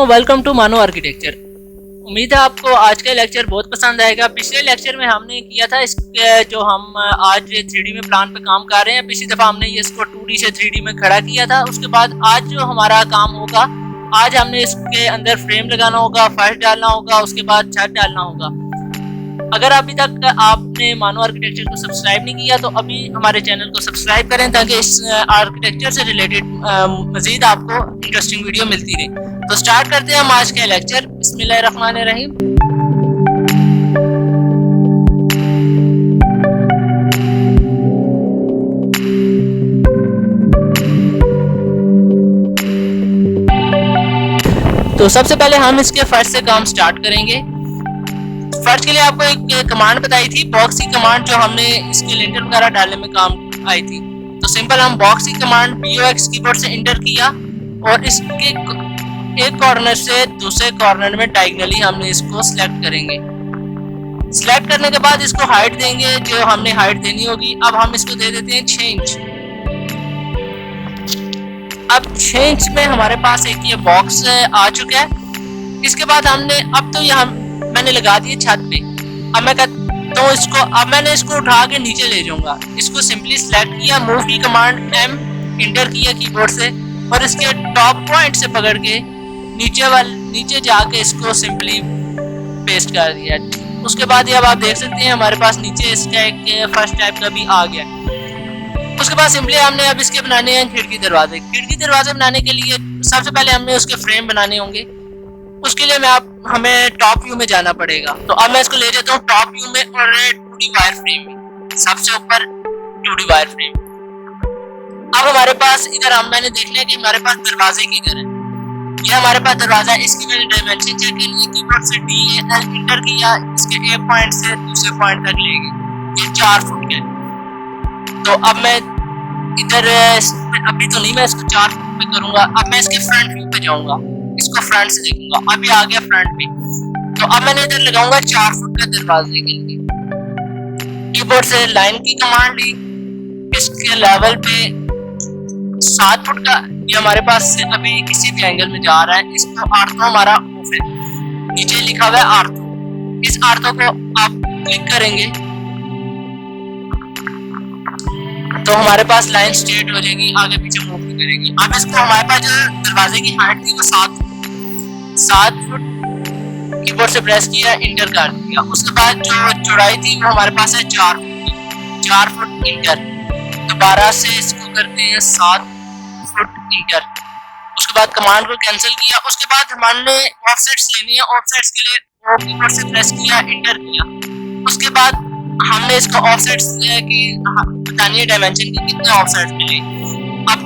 Welcome to मानो architecture. उम्मीद है आपको आज का लेक्चर बहुत पसंद आएगा। पिछले लेक्चर में हमने किया था जो हम आज 3D में प्लान पे काम कर रहे हैं। पिछली दफ़ा हमने ये इसको 2D से 3D में खड़ा किया था। उसके बाद आज जो हमारा काम होगा, आज हमने इसके अंदर फ्रेम लगाना होगा, फर्श डालना होगा, उसके बाद छत डालना होगा। अगर अभी तक आपने मानो आर्किटेक्चर को सब्सक्राइब नहीं किया तो अभी हमारे चैनल को सब्सक्राइब करें ताकि इस आर्किटेक्चर से रिलेटेड मज़ीद आपको इंटरेस्टिंग वीडियो मिलती रहे। तो स्टार्ट करते हैं हम आज का लेक्चर। बिस्मिल्लाहिर्रहमानिर्रहीम। तो सबसे पहले हम इसके फर्श से काम स्टार्ट करेंगे। फर्श के लिए आपको एक कमांड बताई थी, बॉक्स की कमांड, जो हमने इसके लिंटर वगैरह डालने में काम आई थी। तो सिंपल हम बॉक्स की कमांड BOX कीबोर्ड से इंटर किया और इसके एक कॉर्नर से दूसरे कॉर्नर में डायगोनली हमने इसको सिलेक्ट करेंगे। सिलेक्ट करने के बाद इसको हाइट देंगे, जो हमने हाइट देनी होगी। अब हम इसको दे देते हैं 6 इंच। अब 6 इंच में हमारे पास एक ये बॉक्स आ चुका है। इसके बाद हमने अब तो ये मैंने लगा दिए छत पे। अब मैं कहता हूँ इसको, अब मैंने इसको उठा के नीचे ले जाऊंगा। इसको सिंपली सिलेक्ट किया, मूव की कमांड M इंटर किया कीबोर्ड से और इसके टॉप पॉइंट से पकड़ के नीचे जाके इसको सिंपली पेस्ट कर दिया। उसके बाद ये अब आप देख सकते हैं हमारे पास नीचे इसका एक फर्स्ट टाइप का भी आ गया। उसके बाद सिंपली हमने अब इसके बनाने हैं खिड़की दरवाजे बनाने के लिए सबसे पहले हमने उसके फ्रेम बनाने होंगे। उसके लिए हमें टॉप व्यू में जाना पड़ेगा। तो अब मैं इसको ले जाता हूँ टॉप व्यू में और 2D वायर फ्रेम में, सबसे ऊपर 2D वायर फ्रेम। अब हमारे पास इधर मैंने देख लिया कि हमारे पास दरवाजे की तरह ये हमारे पास दरवाजा है। इसकी मैंने डायमेंशन चेक के लिए कीबोर्ड से DAL इंटर किया, इसके एक पॉइंट से दूसरे पॉइंट तक ले गए। ये 4 फुट का है। तो अब मैं इधर अभी तो नहीं, मैं इसको 4 फुट पे करूंगा। अब मैं इसके फ्रंट व्यू पे जाऊंगा, इसको फ्रंट से देखूंगा। अभी आ गया फ्रंट पे। तो अब मैंने इधर लगाऊंगा 4 फुट का दरवाजे के लिए। कीबोर्ड से लाइन की कमांड ली, इसके लेवल पे 7 फुट का ये हमारे पास से अभी किसी भी एंगल में जा रहा है। इसको आर्थो हमारा ऑफ है, नीचे लिखा हुआ है आर्थो। इस आर्थो को आप क्लिक करेंगे तो हमारे पास लाइन स्ट्रेट हो जाएगी, आगे पीछे मूव नहीं करेगी। अब इसको हमारे पास जो दरवाजे की हाइट थी वो 7 फुट कीबोर्ड से प्रेस किया, इंटर कर दिया। उसके बाद जो चौड़ाई थी वो हमारे पास है 4 फुट इंटर। दोबारा से इसको करते हैं 7 फुट इंटर। उसके बाद कमांड को कैंसिल किया। उसके बाद हमने ऑफसेट्स लेनी है। ऑफसेट्स के लिए कीबोर्ड से प्रेस किया, इंटर किया। उसके बाद हमने इसको ऑफसेट्स की बतानी है डायमेंशन की कितने ऑफसेट्स मिले। अब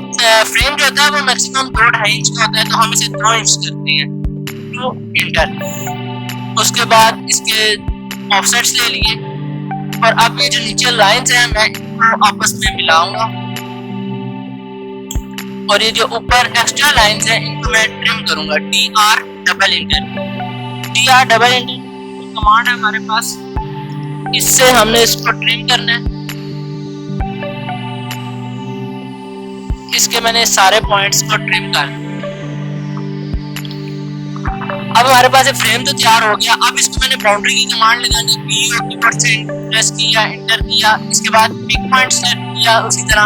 फ्रेम जो होता है वो मैक्सिमम 2.5 इंच का होता है, तो हम इसे 2 इंच करते हैं, 2 इंटर। उसके बाद इसके ऑफसेट्स ले लिए और अब ये जो नीचे लाइंस हैं मैं इनको आपस में मिलाऊंगा और ये जो ऊपर एक्स्ट्रा लाइंस हैं इनको मैं ट्रिम करूंगा। DR डबल इंटर कमांड है हमारे पास, इससे हमने इसको ट्रिम करना है। इसके मैंने सारे पॉइंट्स को ट्रिम कर दिया। अब हमारे पास ये फ्रेम तो तैयार हो गया। अब इसको मैंने बाउंड्री की कमांड लगानी, BO कीबोर्ड से प्रेस किया, इंटर किया। इसके बाद पिक पॉइंट सेलेक्ट किया उसी तरह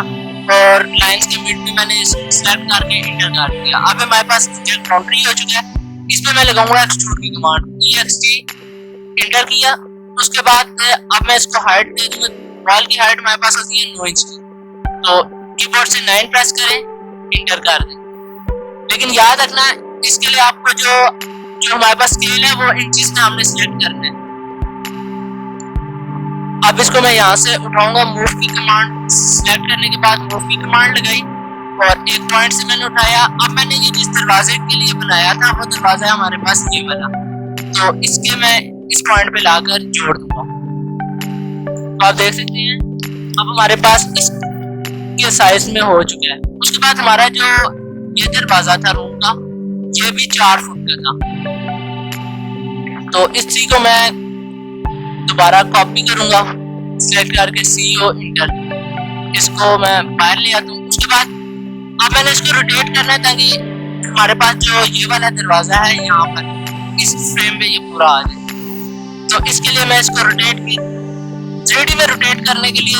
और लाइंस के मिड में मैंने सेलेक्ट करके इंटर कर दिया। अब हमारे पास बाउंड्री हो चुका है। इसमें मैं लगाऊंगा एक्सट्रूड की कमांड, EXT इंटर किया। उसके बाद अब मैं इसको हाइट दे दूंगा। वॉल की हाइट हमारे पास होती है 9 इंच की, तो कीबोर्ड से 9 प्रेस करें, इंटर कर दें। लेकिन याद रखना इसके लिए आपको जो हमारे पास स्केल है वो इंचेस में हमने सिलेक्ट करना है। अब इसको मैं यहाँ से उठाऊंगा, मूव की कमांड सिलेक्ट करने के बाद मूव की कमांड लगाई और एक पॉइंट से मैंने उठाया। अब मैंने ये जिस दरवाजे के लिए बनाया था वो दरवाजा हमारे पास ये वाला, तो इसके मैं इस पॉइंट पे लाकर जोड़ दूंगा। तो आप देख सकते हैं अब हमारे पास इसके साइज में हो चुका है। उसके बाद हमारा जो ये दरवाजा था रूम का, ये भी 4 फुट का था। तो इस चीज को मैं दोबारा कॉपी करूंगा, सिलेक्ट करके CO इंटर, इसको मैं बाहर ले आता हूँ। उसके बाद अब मैंने इसको रोटेट करना है ताकि हमारे पास जो ये वाला दरवाजा है यहाँ पर इस फ्रेम पे ये पूरा आ जाए। तो इसके लिए मैं इसको रोटेट की 3D में रोटेट करने के लिए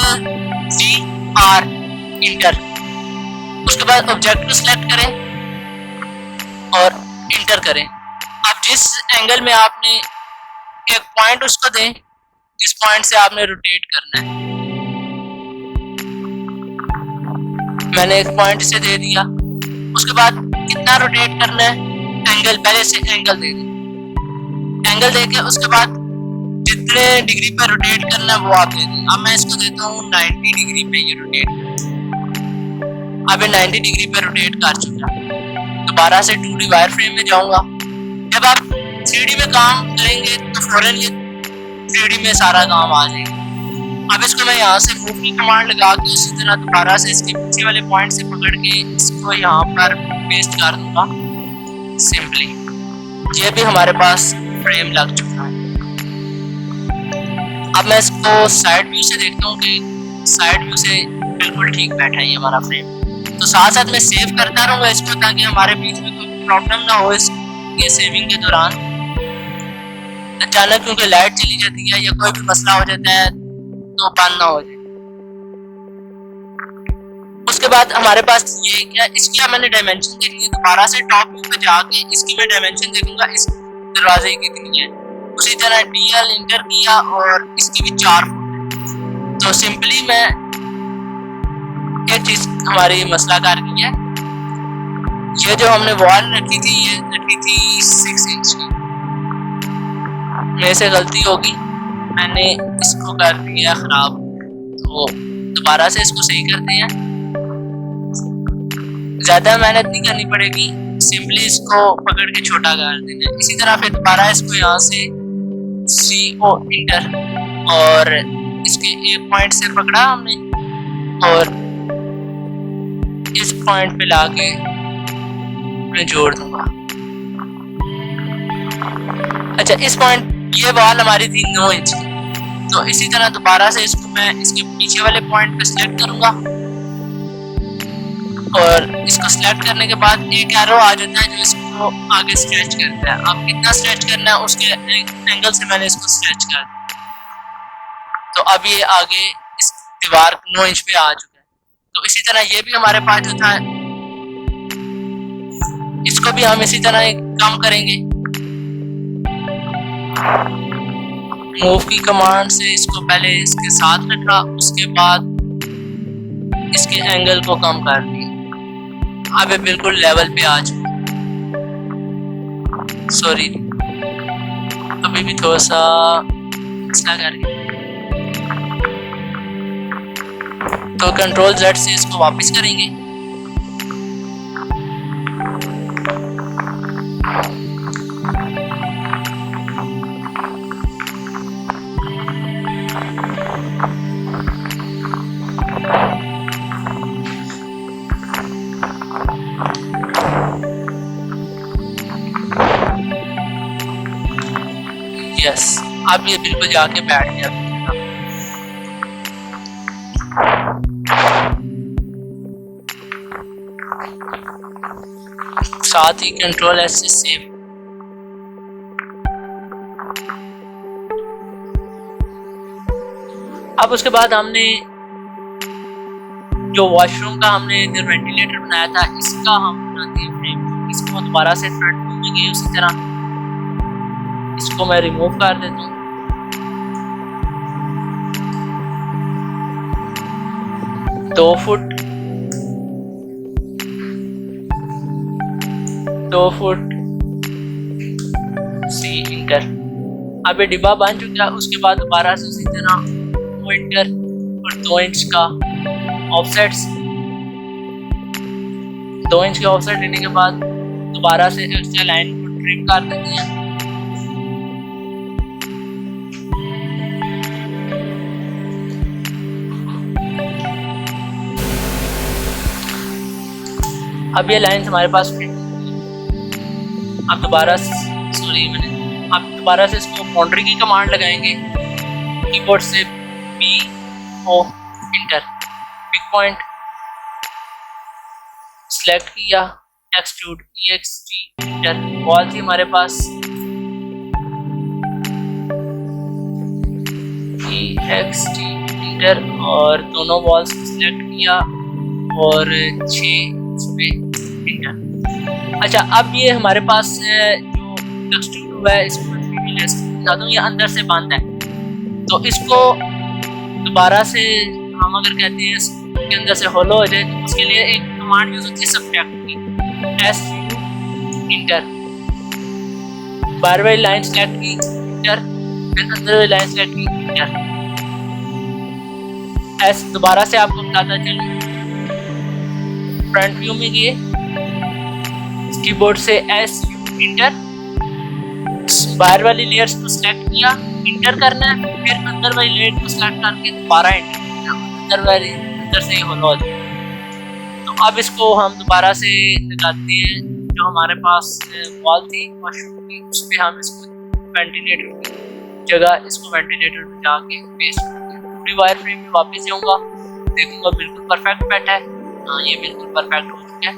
CR इंटर, उसके बाद ऑब्जेक्ट को सिलेक्ट करें और इंटर करें। अब जिस एंगल में आपने एक पॉइंट उसको दें, जिस पॉइंट से आपने रोटेट करना है, मैंने एक पॉइंट से दे दिया। उसके बाद कितना रोटेट करना है, एंगल पहले से एंगल दे दें, एंगल देके उसके बाद जितने डिग्री पर रोटेट करना है वो आप दे दें। अब मैं इसको देता हूँ 90 डिग्री पे ये रोटेट कर। अब ये 90 डिग्री पे रोटेट कर चुका। दोबारा से 2D वायर फ्रेम में जाऊंगा। जब आप 3D में काम करेंगे तो फौरन ये 3D में सारा काम आ जाएगा। अब इसको मैं यहाँ से मूव की कमांड लगा के इसी तरह दोबारा से इसके पीछे वाले पॉइंट से पकड़ के इसको यहाँ पर पेस्ट कर दूंगा सिंपली। ये भी हमारे पास फ्रेम लग चुका है। अब मैं इसको साइड व्यू से देखता हूँ कि साइड व्यू से बिल्कुल ठीक बैठा है ये हमारा फ्रेम। तो साथ साथ मैं सेव करता रहूँगा इसको ताकि हमारे बीच में कोई प्रॉब्लम ना हो ये सेविंग के दौरान। अचानक क्योंकि लाइट चली जाती है या कोई भी मसला हो जाता है तो बंद ना हो जाए। उसके बाद हमारे पास ये क्या, इसकी मैंने डायमेंशन देखनी है। दोबारा से टॉप व्यू पे जाके इसकी मैं डायमेंशन देखूंगा इस दरवाजे की कितनी है। उसी तरह DL इंटर किया और इसकी भी 4 फुट। तो सिंपली मैं एक चीज हमारी मसला कार की है, ये जो हमने वॉल रखी थी ये रखी थी 6 इंच की। मेरे से गलती होगी, मैंने इसको कर दिया खराब। तो दोबारा से इसको सही करते हैं। ज्यादा मेहनत नहीं करनी पड़ेगी, सिंपली इसको पकड़ के छोटा कर देना। इसी तरह फिर दोबारा इसको यहाँ से CO इंटर और इसके एक पॉइंट से पकड़ा हमने और इस पॉइंट पे लाके मैं जोड़ दूंगा। अच्छा, इस पॉइंट ये वॉल हमारी थी 9 इंच की। तो इसी तरह दोबारा से इसको मैं इसके पीछे वाले पॉइंट पे सिलेक्ट करूंगा और इसको सिलेक्ट करने के बाद एक एरो आ जाता है जो इसको आगे स्ट्रेच करता है। अब कितना स्ट्रेच करना है उसके एंगल से मैंने इसको स्ट्रेच कर दिया। तो अब ये आगे इस दीवार 9 इंच पे आ चुका है। तो इसी तरह ये भी हमारे पास जो था इसको भी हम इसी तरह कम करेंगे। मूव की कमांड से इसको पहले इसके साथ रखा, उसके बाद इसके एंगल को कम कर दिया। अब ये बिल्कुल लेवल पे आ चुका। सॉरी, अभी भी थोड़ा सा ऐसा करके। तो कंट्रोल Z से इसको वापस करेंगे। यस, अब ये बिल्कुल जाके बैठ गया। साथ ही कंट्रोल S से सेव। अब उसके बाद हमने जो वॉशरूम का हमने जो वेंटिलेटर बनाया था इसका हम बनाते हैं फ्रेम। इसको दोबारा से फ्रंट व्यू में गए, उसी तरह इसको मैं रिमूव कर देता हूँ। दो फुट C इंटर। अब ये डिब्बा बन चुका है। उसके बाद दोबारा से उसी तरह 2 इंटर और 2 इंच का ऑफसेट्स। 2 इंच के ऑफसेट लेने के बाद दोबारा से एक्स्ट्रा लाइन को ट्रिम कर देते हैं। अब ये लाइन हमारे पास अब दोबारा से इसको बाउंड्री की कमांड लगाएंगे कीबोर्ड से PO inter. Big point select किया, एक्सट्रूड EXT इंटर वॉल थी हमारे पास, EXT इंटर, और दोनों वॉल्स को सिलेक्ट किया और 6 पे इंटर। अच्छा, अब ये हमारे पास जो एक्सट्रूड हुआ है इसको मैं 3D लिस्ट बता दूं, ये अंदर से बंद है, तो इसको दोबारा से हम अगर कहते हैं इसके अंदर से होलो हो जाए तो उसके लिए एक कमांड यूज होती है सब्ट्रैक्ट की, SU इंटर, बार बार लाइन सेलेक्ट की इंटर, फिर अंदर वाली लाइन सेलेक्ट की इंटर। एस दोबारा से आपको बताता चलूं, फ्रंट व्यू में ये कीबोर्ड से SU इंटर, बाहर वाली लेयर्स को सिलेक्ट किया, इंटर करना है, फिर अंदर वाली लेयर को सिलेक्ट करके दोबारा इंटर करना, अंदर से ही होलो हो जाए। तो अब इसको हम दोबारा से लगाते हैं, जो हमारे पास वॉल थी वॉशरूम की उस पर हम इसको वेंटिलेटर की जगह इसको वेंटिलेटर में जाके पेस्ट पूरी वायर फ्रेम में वापस जाऊंगा, देखूंगा बिल्कुल परफेक्ट बैठा है। हाँ, ये बिल्कुल परफेक्ट हो चुका है।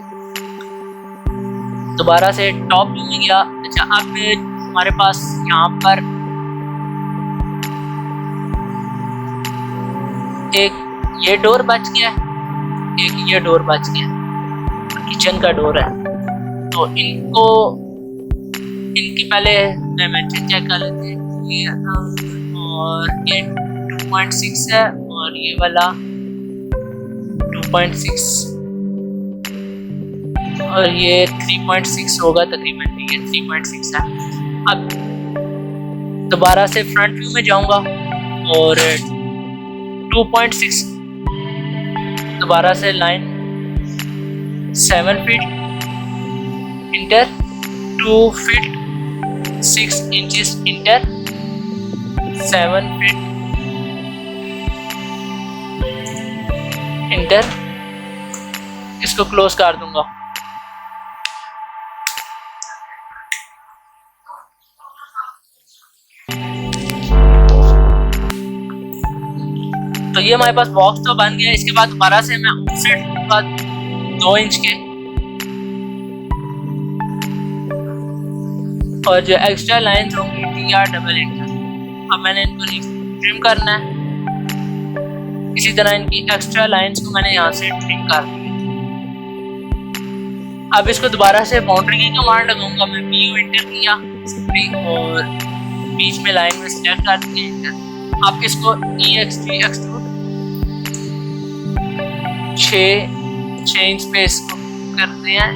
दोबारा से टॉप व्यू में गया। अच्छा, अब हमारे पास यहाँ पर एक ये डोर बच गया, एक ये डोर बच गया, किचन का डोर है, तो इनकी पहले डायमेंशन चेक कर लेते हैं। ये और ये 2.6 है और ये वाला 2.6 और ये 3.6 होगा तकरीबन, ये 3.6 है। अब दोबारा से फ्रंट व्यू में जाऊंगा और 2.6 दोबारा से line 7 feet inter, 2 feet 6 inches inter, 7 feet inter, इसको क्लोज कर दूंगा। तो ये हमारे पास बॉक्स तो बन गया। इसके बाद दोबारा से मैं ऑफसेट दूंगा 2 इंच के, और जो एक्स्ट्रा लाइन्स होंगी TR88, अब मैंने इनको ट्रिम करना है। इसी तरह इनकी एक्स्ट्रा लाइन्स को मैंने यहाँ से ट्रिम कर दिया। अब इसको दोबारा से बाउंड्री की कमांड लगाऊंगा मैं, BU इंटर किया और बीच में लाइन में सिलेक्ट कर दिया इंटर। अब इसको EXT एक्सट्रूड 6 इंच पे इसको करते हैं।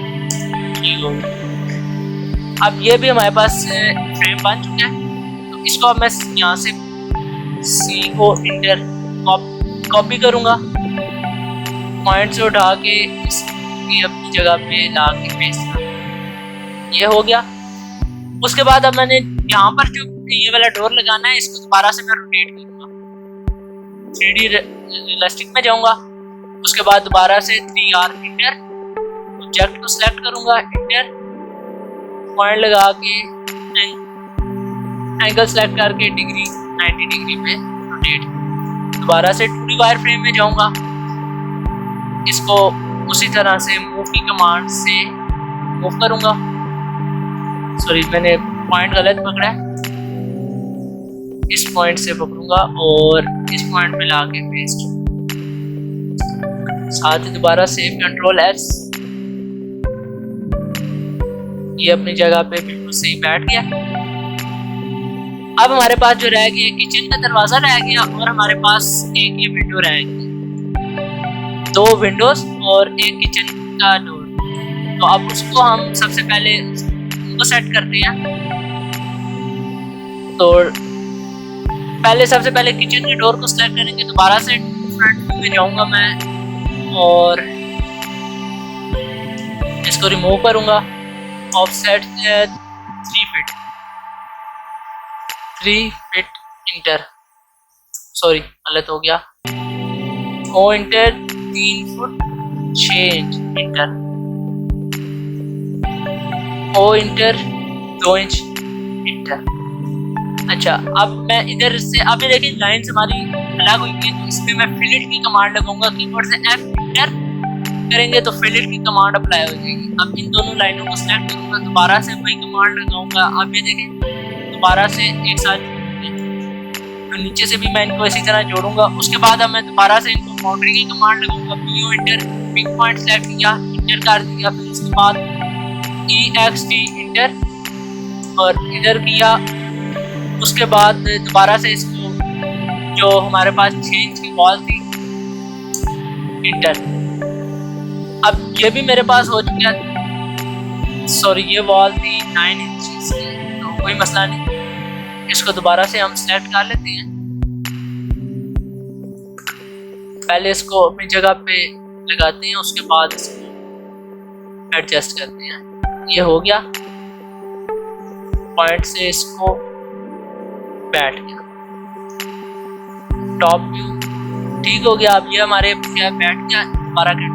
अब ये भी हमारे पास फ्रेम बन चुका है, तो इसको अब मैं यहाँ से C को इंटर कॉपी करूँगा, पॉइंट से उठा के इसकी अपनी जगह पे ला के पेस्ट कर, ये हो गया। उसके बाद अब मैंने यहाँ पर जो ये वाला डोर लगाना है इसको दोबारा से मैं रोटेट करूँगा, 3D रियलिस्टिक में जाऊँगा। उसके बाद दोबारा से 3R इंटर, ऑब्जेक्ट को सिलेक्ट करूँगा इंटर, पॉइंट लगा के एंगल सेलेक्ट करके डिग्री 90 डिग्री पे रोटेट। दोबारा से 2D वायर फ्रेम में जाऊंगा, इसको उसी तरह से मूव की कमांड से मूव करूंगा। सॉरी, मैंने पॉइंट गलत पकड़ा है, इस पॉइंट से पकड़ूंगा और इस पॉइंट पे ला के पेस्ट। साथ ही दोबारा से Ctrl+S, ये अपनी जगह पे बिल्कुल सही बैठ गया। अब हमारे पास जो रह गया किचन का दरवाजा रह गया और हमारे पास एक ये विंडो रह गई, 2 विंडोज और एक किचन का डोर। तो अब उसको हम सबसे पहले उसको सेट करते हैं। तो सबसे पहले किचन के डोर को सेलेक्ट करेंगे। दोबारा से फ्रंट व्यू में जाऊंगा मैं और इसको रिमूव करूंगा। ऑफसेट 3 फीट इंटर, सॉरी गलत हो गया, O inter 3 foot 6 inch inter, O inter 2 inch inter. अच्छा, अब मैं इधर से अभी देखिए लाइन्स हमारी अलग हुई है, तो इस पर मैं फिलेट की कमांड लगाऊंगा कीबोर्ड से F इंटर, करेंगे तो फिलिट की कमांड अप्लाई हो जाएगी। अब इन दोनों लाइनों को सिलेक्ट करूंगा, दोबारा से वही कमांड लगाऊंगा। अब ये देखें दोबारा से एक साथ तो नीचे से भी मैं इनको इसी तरह जोड़ूंगा। उसके बाद अब मैं दोबारा से इनको बाउंड्री की कमांड लगाऊंगा। P O enter, pick point select किया, इंटर कर दिया, फिर उसके बाद EXT इंटर और इधर किया। उसके बाद दोबारा से इसको जो हमारे पास 6 इंच की वॉल थी इंटर। अब ये भी मेरे पास हो चुका है, सॉरी ये वॉल थी 9 इंच की, तो कोई मसला नहीं। इसको दोबारा से हम सेलेक्ट कर लेते हैं। पहले इसको अपनी जगह पे लगाते हैं, उसके बाद इसको एडजस्ट करते हैं। ये हो गया, पॉइंट से इसको बैठ गया, टॉप व्यू ठीक हो गया। अब ये हमारे क्या बैठ गया 12 के।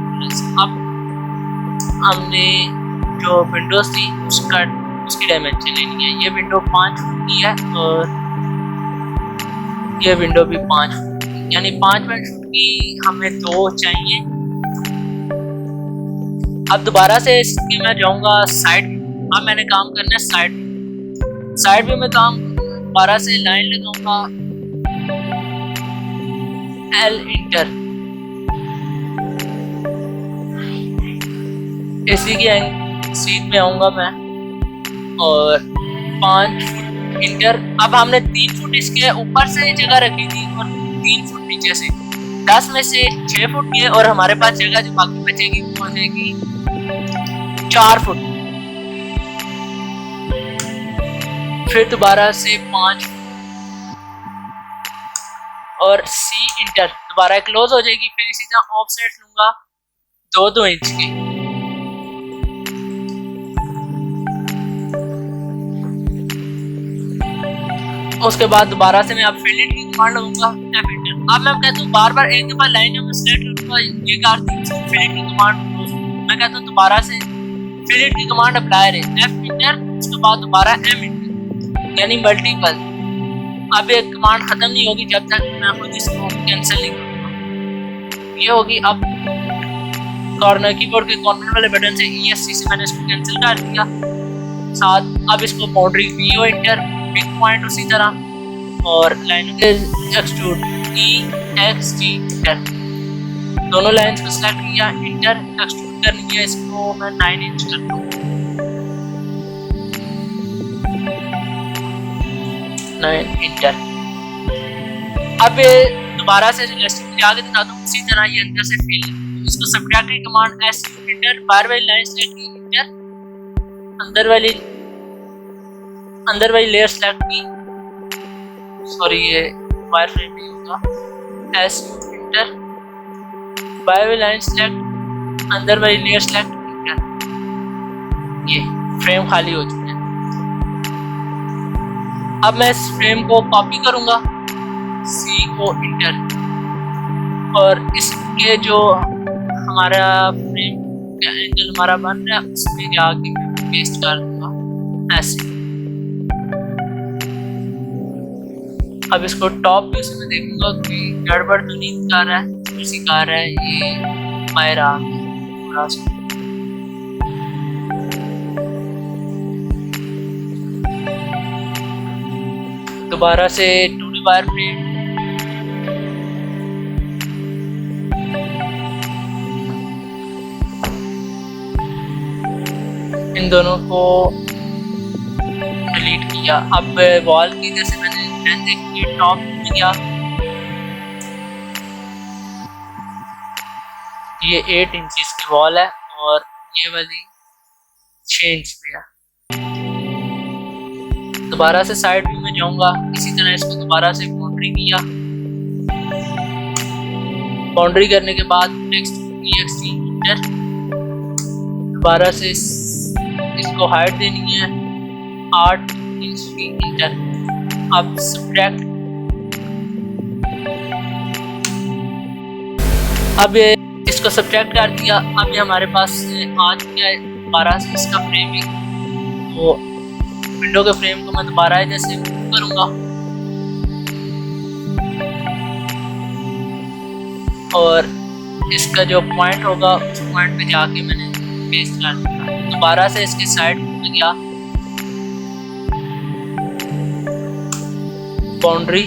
अब हमने जो विंडोज थी उसकी डायमेंशन लेनी है। ये विंडो 5 फुट की है और ये विंडो भी 5 फुट की, यानी 5 फुट की हमें 2 चाहिए। अब दोबारा से इसके मैं जाऊंगा साइड। अब मैंने काम करना है साइड व्यू में काम। दोबारा से लाइन लगाऊंगा, L इंटर, इसी की सीट में आऊंगा मैं और 5 फुट इंटर। अब हमने 3 फुट इसके ऊपर से जगह रखी थी और 3 फुट नीचे से, 10 में से 6 फुट की है और हमारे पास जगह जो बाकी बचेगी वो हो जाएगी 4 फुट। फिर दोबारा से 5 और C इंटर, दोबारा क्लोज हो जाएगी। फिर इसी तरह ऑफसेट लूंगा 2-2 इंच की। उसके बाद दोबारा से मैं अब फिलिट की कमांड लगाऊंगा, F इंटर। अब मैं कहता हूँ बार बार एक दफा लाइन जब मैं सिलेक्ट करूंगा ये कर दी फिलिट की कमांड, मैं कहता हूँ दोबारा से फिलिट की कमांड अप्लाई रहे, F इंटर, उसके बाद दोबारा M इंटर, यानी मल्टीपल। अब ये कमांड खत्म नहीं होगी जब तक मैं खुद इसको कैंसिल नहीं करूंगा। ये होगी। अब कॉर्नर कीबोर्ड के कॉर्नर वाले बटन से ESC से मैंने इसको कैंसिल कर दिया साथ। अब इसको boundary PO enter, pick point उसी तरह और लाइन एक्सट्रूड EXT इंटर, दोनों लाइंस को सिलेक्ट किया, इंटर। एक्सट्रूड करनी है इसको मैं 9 इंच करता हूँ, 9 इंटर। अब दोबारा से आगे दिखाता हूँ उसी तरह ये अंदर से फिल। इसको सब्ट्रैक्ट की कमांड S इंटर, बार बार लाइन सेलेक्ट की, इंटर, अंदर वाली लेयर सेलेक्ट की, सॉरी ये वायर फ्रेम नहीं होगा, S इंटर, बार बार लाइन सेलेक्ट, अंदर वाली लेयर सेलेक्ट, इंटर। ये फ्रेम खाली हो चुका है। अब मैं इस फ्रेम को कॉपी करूंगा, CO इंटर, और इसके जो हमारा फ्रेम का एंगल हमारा बन रहा है उसमें जाके पेस्ट कर दूंगा ऐसे। अब इसको टॉप व्यू से मैं देखूंगा कि गड़बड़ तो नहीं कर रहा है, सिखा रहा है ये पायरा थोड़ा सा। दोबारा से 2D वायर फ्रेम, इन दोनों को डिलीट किया। अब वॉल की जैसे मैंने लेंथ देखी टॉप किया, ये 8 इंचेस की वॉल है और ये वाली 6 इंच पे है। दोबारा से साइड व्यू में जाऊंगा, इसी तरह इसको दोबारा से बाउंड्री किया। बाउंड्री करने के बाद नेक्स्ट EXT इंटर, दोबारा से इसको हाइट देनी है 8 इंच की, इंटर। अब सब्ट्रैक्ट, अब इसको सब्ट्रैक्ट कर दिया। अब ये हमारे पास आ चुका है। दोबारा से इसका फ्रेमिंग, वो विंडो के फ्रेम को मैं दोबारा जैसे करूंगा और इसका जो पॉइंट होगा उस पॉइंट पे जाके मैंने पेस्ट कर दिया। दोबारा से इसके साइड में गया, बाउंड्री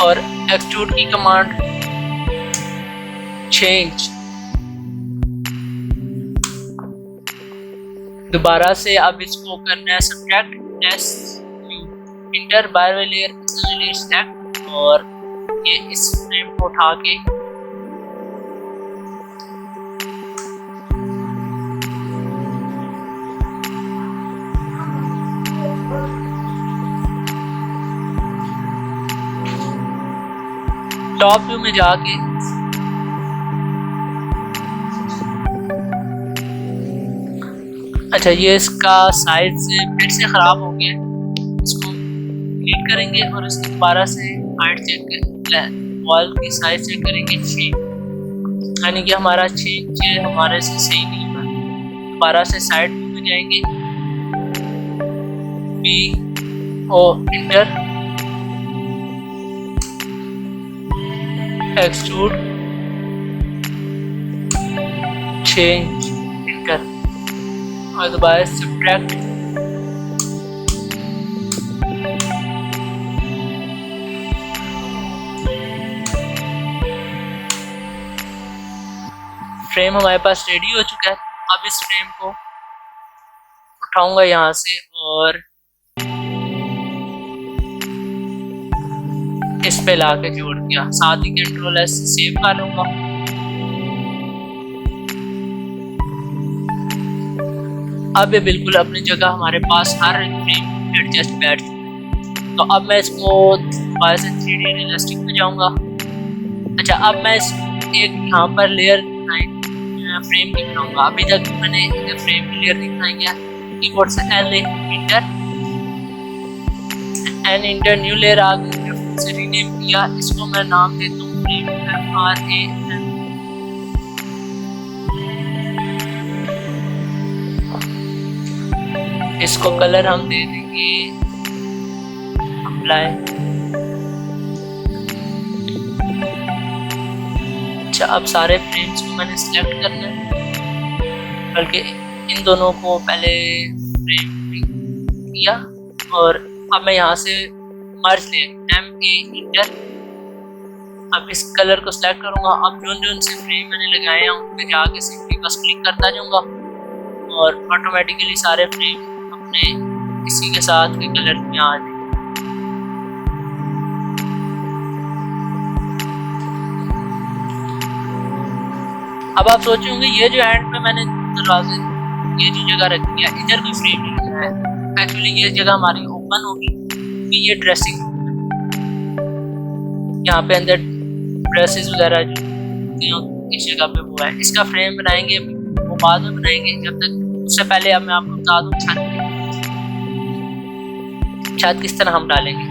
और एक्सट्रूड की कमांड चेंज। दोबारा से अब इसको करना है subtract S inter by layer select और ये इस फ्रेम को उठा के टॉप व्यू में जाके अच्छा ये इसका साइज फिर से ख़राब हो गया, इसको क्लिक करेंगे और इसको दोबारा से हाइट चेक कर वॉल की साइज चेक करेंगे 6, यानी कि हमारा 6 हमारे से सही नहीं हुआ। दोबारा से साइड में जाएंगे, B O enter extrude change enter और दोबारा सब्ट्रैक्ट फ्रेम हमारे पास रेडी हो चुका है। अब इस फ्रेम को उठाऊंगा यहाँ से और इस पे लाके जोड़ दिया, साथ ही कंट्रोल एस सेव कर लूंगा। अब ये बिल्कुल अपनी जगह हमारे पास हर फ्रेम एडजस्ट बैठ चुका है। तो अब मैं इसको दोबारा से 3D रियलिस्टिक में जाऊंगा। अच्छा अब मैं इस एक यहाँ पर लेयर फ्रेम की बनाऊंगा। अभी तक मैंने फ्रेम की लेयर नहीं बनाई है। कीबोर्ड से एन इंटर न्यू लेयर आ गई से रीनेम किया। इसको मैं नाम देता हूँ फ्रेम FRAM। इसको कलर हम दे देंगे अप्लाई। अच्छा अब सारे फ्रेम्स को मैंने सिलेक्ट करना है, बल्कि इन दोनों को पहले फ्रेम किया और अब मैं यहाँ से मर्ज ले MA इंटर। अब इस कलर को सिलेक्ट करूँगा। अब जो से फ्रेम मैंने लगाए हैं उन पे जाके सिंपली बस क्लिक करता जाऊँगा और ऑटोमेटिकली सारे फ्रेम अपने इसी के साथ के कलर में आ जाए। अब आप सोचे होंगे ये जो एंड पे मैंने दरवाजे ये जो जगह रखी है इधर कोई फ्रेम नहीं लगा है। एक्चुअली ये जगह हमारी ओपन होगी कि ये ड्रेसिंग यहाँ पे अंदर ड्रेसेस वगैरह जो इस जगह पे वो है। इसका फ्रेम बनाएंगे वो बाद में बनाएंगे। जब तक उससे पहले अब मैं आपको बता दूँ छत किस तरह हम डालेंगे।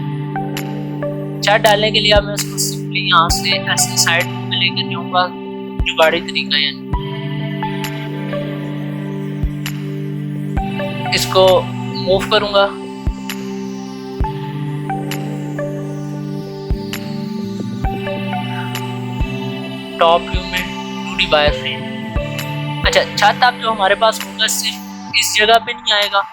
छत डालने के लिए अब मैं उसको सिंपली यहाँ से ऐसे साइड में लेकर जाऊँगा जुगाड़ी तरीका है। इसको मूव करूँगा टॉप व्यू में 2D वायर फ्रेम। अच्छा छत अब जो हमारे पास होगा सिर्फ इस जगह पे नहीं आएगा।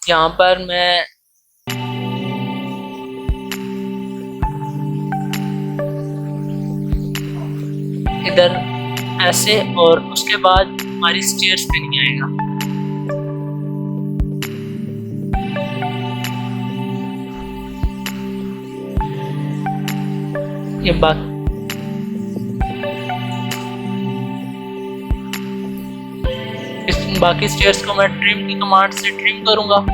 यहाँ पर मैं इधर ऐसे और उसके बाद हमारी स्टेयर्स पे नहीं आएगा। ये बात बाकी स्टेयर्स को मैं ट्रिम की कमांड से ट्रिम करूंगा।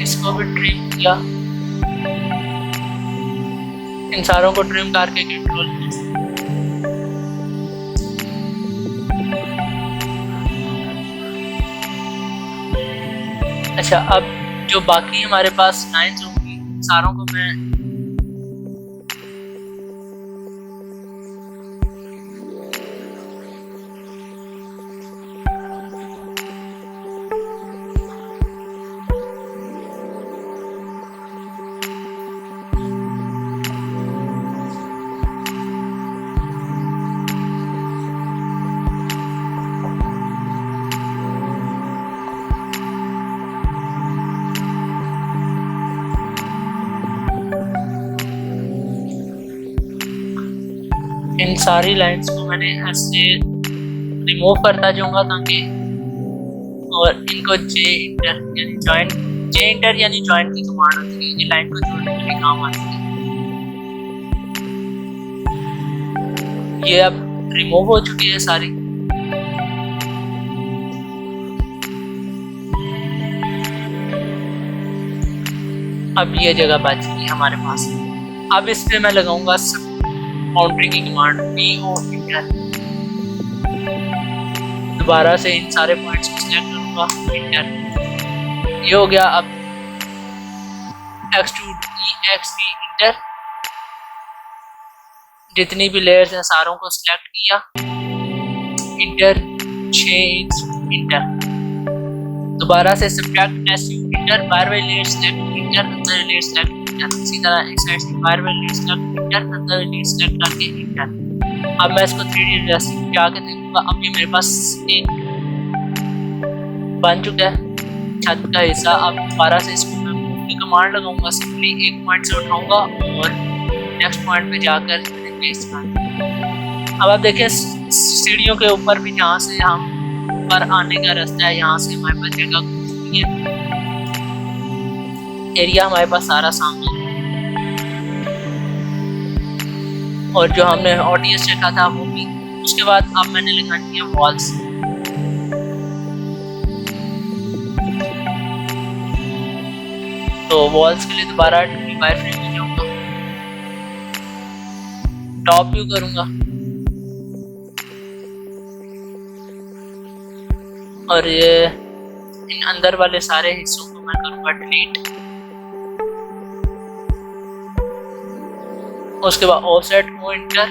इसको भी ट्रिम किया। इन सारों को ट्रिम करके कंट्रोल। अच्छा अब जो बाकी हमारे पास लाइन्स होंगी सारों को मैं इन सारी लाइंस को मैंने ऐसे रिमूव करता जाऊंगा ताकि, और इनको जे इंटर यानी जॉइंट, जे इंटर यानी जॉइंट की कमांड होती है, ये लाइन को जोड़ने के लिए काम आती है। ये अब रिमूव हो चुकी है सारी। अब ये जगह बच गई हमारे पास। अब इस पे मैं लगाऊंगा बाउंड्री की कमांड BO इंटर। दोबारा से इन सारे पॉइंट्स को सिलेक्ट करूंगा, इंटर। ये हो गया। अब एक्सट्रूड EXT इंटर। जितनी भी लेयर्स हैं सारों को सिलेक्ट किया, इंटर। Change inter. दोबारा से सब्ट्रैक्ट SU इंटर। बार बार लेयर सिलेक्ट इंटर, अंदर लेयर सिलेक्ट इंटर। इसी तरह इस साइड से बार बार लेयर सिलेक्ट इंटर, अंदर लेयर सिलेक्ट करके इंटर। अब मैं इसको 3D ड्रेसिंग पे आके देखूंगा। अब ये मेरे पास एक बन चुका है छत का हिस्सा। अब दोबारा से इसको मैं मूव की कमांड लगाऊंगा। सिंपली एक पॉइंट से उठाऊंगा और नेक्स्ट पॉइंट पे जाकर प्लेस कर। अब आप देखिए सीढ़ियों के ऊपर भी जहाँ से हम ऊपर आने का रास्ता है, यहाँ से हमारे पास जगह कुछ है, एरिया हमारे पास सारा सामने। और जो हमने ऑडियंस चेका था वो भी। उसके बाद अब मैंने लगानी है वॉल्स। तो वॉल्स के लिए दोबारा 2D वायरफ्रेम में जाऊंगा, टॉप व्यू करूंगा और ये इन अंदर वाले सारे हिस्सों को मैं करूंगा डिलीट। उसके बाद offset O enter,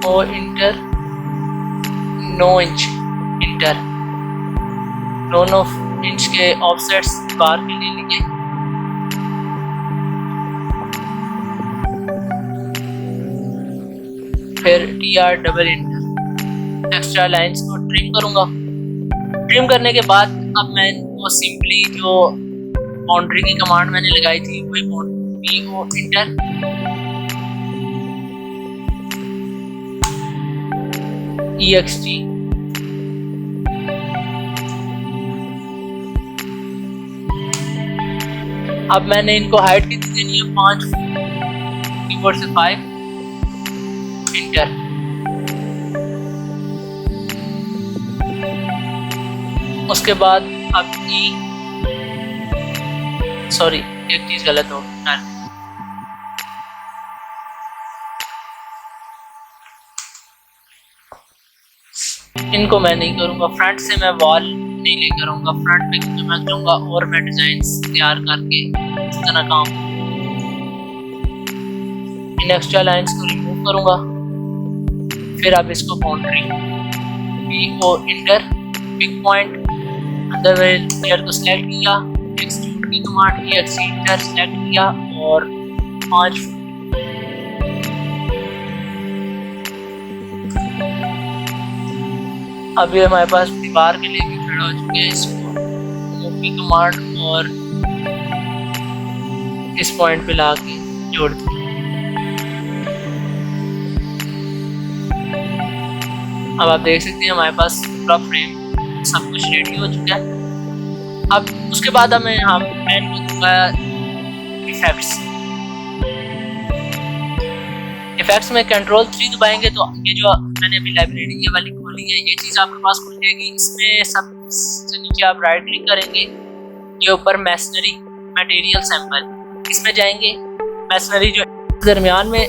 O enter, 9 inch enter. 9 inch के ऑफसेट्स बार के लिए लिए। फिर TR double enter. Extra lines को ट्रिम करूंगा। ट्रिम करने के बाद अब मैं वो सिंपली जो बाउंड्री की कमांड मैंने लगाई थी वही BO इंटर। EXT। अब मैंने इनको हाइट कितनी देनी है, 5 कीबोर्ड से 5 इंटर। उसके बाद अब सॉरी एक चीज गलत हो गई। इनको मैं नहीं करूंगा, फ्रंट से मैं वॉल नहीं लेकर आऊंगा। फ्रंट पे मैं चाहूंगा और मैं डिजाइन तैयार करके इस तरह काम। इन एक्स्ट्रा लाइंस को रिमूव करूंगा। फिर अब इसको boundary BO inter, big point, अंदर लेयर को सिलेक्ट किया, एक्सट्रूड की कमांड EXT इंटर सिलेक्ट किया और 5 अभी हमारे पास दीवार के लिए भी खड़ा हो चुके हैं। इसको मूव की कमांड और इस पॉइंट पे ला के जोड़ दिया। अब आप देख सकते हैं हमारे पास पूरा फ्रेम सब कुछ रेडी हो चुका है। अब उसके बाद हमें मैं इनको दूंगा इफेक्ट्स में Ctrl+3 दबाएंगे तो ये जो मैंने अभी लाइब्रेरी ये वाली खोली है ये चीज़ आपके पास खुल जाएगी। इसमें सबसे नीचे आप राइट क्लिक करेंगे, ये ऊपर मैसनरी मटेरियल सैंपल, इसमें जाएंगे। मैसनरी जो दरमियान में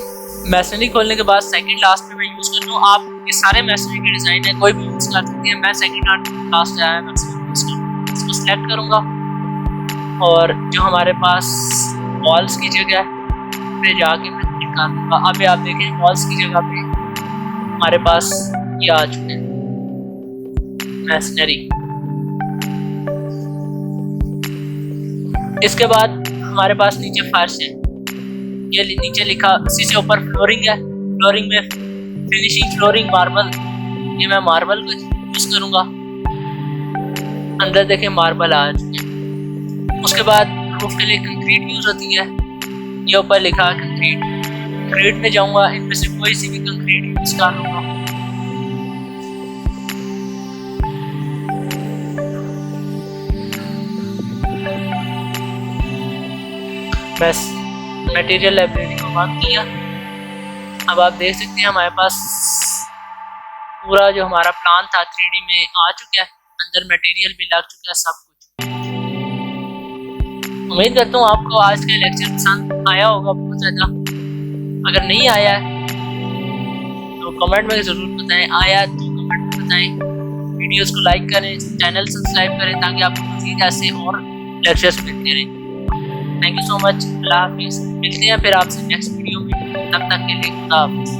मैसनरी खोलने के बाद सेकंड लास्ट में मैं यूज़ करता हूँ। आप ये सारे मैसनरी के डिज़ाइन है कोई भी यूज़ कर सकते हैं। मैं सेकंड लास्ट आया है इसको सिलेक्ट करूँगा और जो हमारे पास वॉल्स की जगह पे जाके मैं क्लिक कर दूँगा। अभी आप देखें वॉल्स की जगह पे हमारे पास ये आ चुके हैं मैसनरी। इसके बाद हमारे पास नीचे फर्श है, ये नीचे लिखा, इसी से ऊपर फ्लोरिंग है। फ्लोरिंग में फिनिशिंग फ्लोरिंग मार्बल, ये मैं मार्बल को यूज करूंगा। अंदर देखें मार्बल आ चुके हैं। उसके बाद रूफ के लिए कंक्रीट यूज होती है, ये ऊपर लिखा कंक्रीट। कंक्रीट में जाऊंगा, इनमें से कोई सी भी कंक्रीट यूज कर लूंगा। बस मटेरियल लाइब्रेरी को बंद किया। अब आप देख सकते हैं हमारे पास पूरा जो हमारा प्लान था 3D में आ चुका है, अंदर मटेरियल भी लग चुका है, सब कुछ। उम्मीद करता हूँ आपको आज का लेक्चर पसंद आया होगा बहुत ज़्यादा। अगर नहीं आया है तो कमेंट में ज़रूर बताएं, आया तो कमेंट में बताएं। वीडियोस को लाइक करें, चैनल सब्सक्राइब करें ताकि आपको मज़ीद ऐसे और लेक्चर्स मिलते रहें। Thank you so much. अल्लाह हाफिज़। मिलते हैं फिर आपसे नेक्स्ट वीडियो में, तब तक के लिए खुदा हाफिज़।